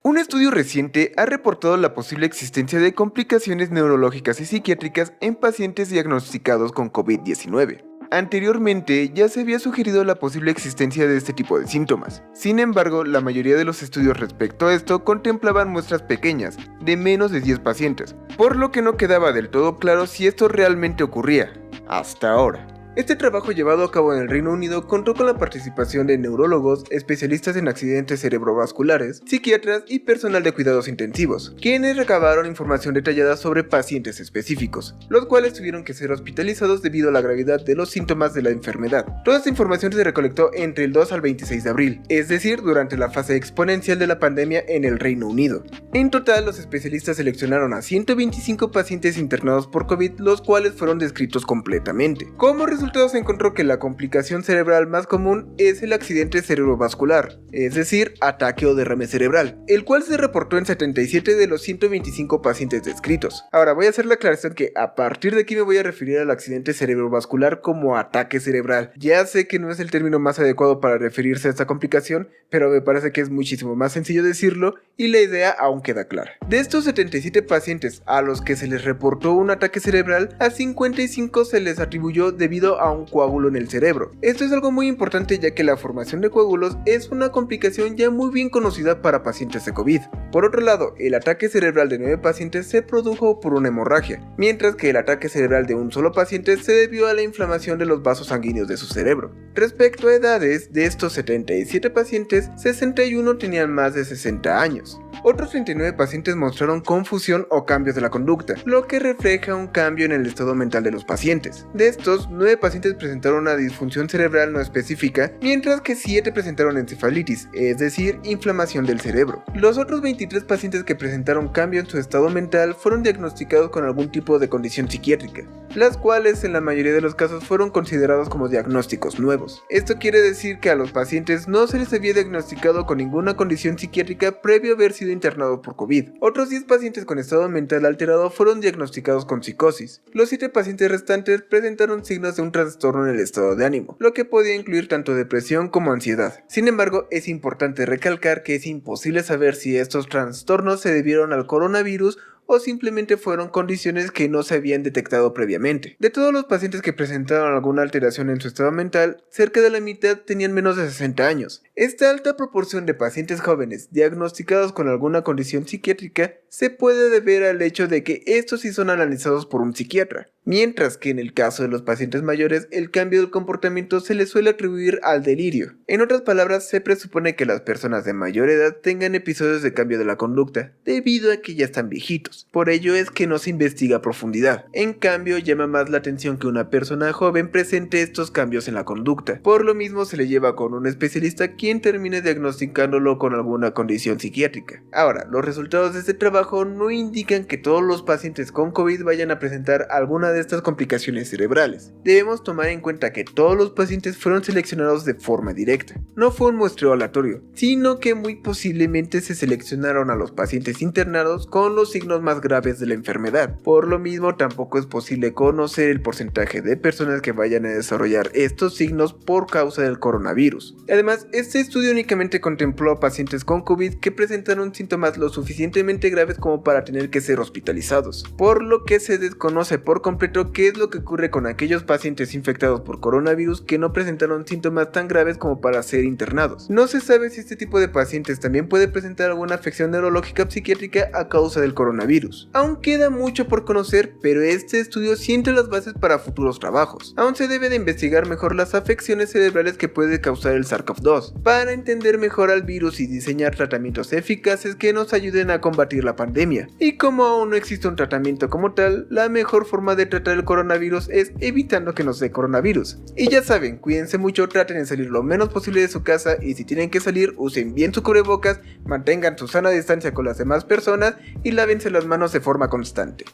Un estudio reciente ha reportado la posible existencia de complicaciones neurológicas y psiquiátricas en pacientes diagnosticados con COVID-19. Anteriormente ya se había sugerido la posible existencia de este tipo de síntomas. Sin embargo, la mayoría de los estudios respecto a esto contemplaban muestras pequeñas, de menos de 10 pacientes, por lo que no quedaba del todo claro si esto realmente ocurría, hasta ahora. Este trabajo llevado a cabo en el Reino Unido contó con la participación de neurólogos, especialistas en accidentes cerebrovasculares, psiquiatras y personal de cuidados intensivos, quienes recabaron información detallada sobre pacientes específicos, los cuales tuvieron que ser hospitalizados debido a la gravedad de los síntomas de la enfermedad. Toda esta información se recolectó entre el 2 al 26 de abril, es decir, durante la fase exponencial de la pandemia en el Reino Unido. En total, los especialistas seleccionaron a 125 pacientes internados por COVID, los cuales fueron descritos completamente. Como resultado, se encontró que la complicación cerebral más común es el accidente cerebrovascular, es decir, ataque o derrame cerebral, el cual se reportó en 77 de los 125 pacientes descritos. Ahora voy a hacer la aclaración que a partir de aquí me voy a referir al accidente cerebrovascular como ataque cerebral. Ya sé que no es el término más adecuado para referirse a esta complicación, pero me parece que es muchísimo más sencillo decirlo y la idea aún queda clara. De estos 77 pacientes a los que se les reportó un ataque cerebral, a 55 se les atribuyó debido a un coágulo en el cerebro. Esto es algo muy importante ya que la formación de coágulos es una complicación ya muy bien conocida para pacientes de COVID. Por otro lado, el ataque cerebral de 9 pacientes se produjo por una hemorragia, mientras que el ataque cerebral de un solo paciente se debió a la inflamación de los vasos sanguíneos de su cerebro. Respecto a edades, de estos 77 pacientes, 61 tenían más de 60 años. Otros 39 pacientes mostraron confusión o cambios de la conducta, lo que refleja un cambio en el estado mental de los pacientes. De estos, 9 pacientes presentaron una disfunción cerebral no específica, mientras que 7 presentaron encefalitis, es decir, inflamación del cerebro. Los otros 23 pacientes que presentaron cambio en su estado mental fueron diagnosticados con algún tipo de condición psiquiátrica, las cuales en la mayoría de los casos fueron considerados como diagnósticos nuevos. Esto quiere decir que a los pacientes no se les había diagnosticado con ninguna condición psiquiátrica previo a haber sido internado por COVID. Otros 10 pacientes con estado mental alterado fueron diagnosticados con psicosis. Los 7 pacientes restantes presentaron signos de un trastorno en el estado de ánimo, lo que podía incluir tanto depresión como ansiedad. Sin embargo, es importante recalcar que es imposible saber si estos trastornos se debieron al coronavirus o simplemente fueron condiciones que no se habían detectado previamente. De todos los pacientes que presentaron alguna alteración en su estado mental, cerca de la mitad tenían menos de 60 años. Esta alta proporción de pacientes jóvenes diagnosticados con alguna condición psiquiátrica se puede deber al hecho de que estos sí son analizados por un psiquiatra, mientras que en el caso de los pacientes mayores el cambio del comportamiento se les suele atribuir al delirio. En otras palabras, se presupone que las personas de mayor edad tengan episodios de cambio de la conducta, debido a que ya están viejitos. Por ello es que no se investiga a profundidad. En cambio, llama más la atención que una persona joven presente estos cambios en la conducta. Por lo mismo se le lleva con un especialista quien termine diagnosticándolo con alguna condición psiquiátrica. Ahora, los resultados de este trabajo no indican que todos los pacientes con COVID vayan a presentar alguna de estas complicaciones cerebrales. Debemos tomar en cuenta que todos los pacientes fueron seleccionados de forma directa. No fue un muestreo aleatorio, sino que muy posiblemente se seleccionaron a los pacientes internados con los signos más graves de la enfermedad. Por lo mismo, tampoco es posible conocer el porcentaje de personas que vayan a desarrollar estos signos por causa del coronavirus. Además, este estudio únicamente contempló a pacientes con COVID que presentaron síntomas lo suficientemente graves como para tener que ser hospitalizados, por lo que se desconoce por completo qué es lo que ocurre con aquellos pacientes infectados por coronavirus que no presentaron síntomas tan graves como para ser internados. No se sabe si este tipo de pacientes también puede presentar alguna afección neurológica o psiquiátrica a causa del coronavirus. Aún queda mucho por conocer, pero este estudio sienta las bases para futuros trabajos. Aún se debe de investigar mejor las afecciones cerebrales que puede causar el SARS-CoV-2 para entender mejor al virus y diseñar tratamientos eficaces que nos ayuden a combatir la pandemia. Y como aún no existe un tratamiento como tal, la mejor forma de tratar el coronavirus es evitando que nos dé coronavirus. Y ya saben, cuídense mucho, traten de salir lo menos posible de su casa y si tienen que salir, usen bien su cubrebocas, mantengan su sana distancia con las demás personas y lávense las manos de forma constante.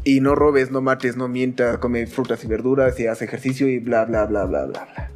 Y no robes, no mates, no mientas, come frutas y verduras y haz ejercicio y bla bla bla bla bla bla.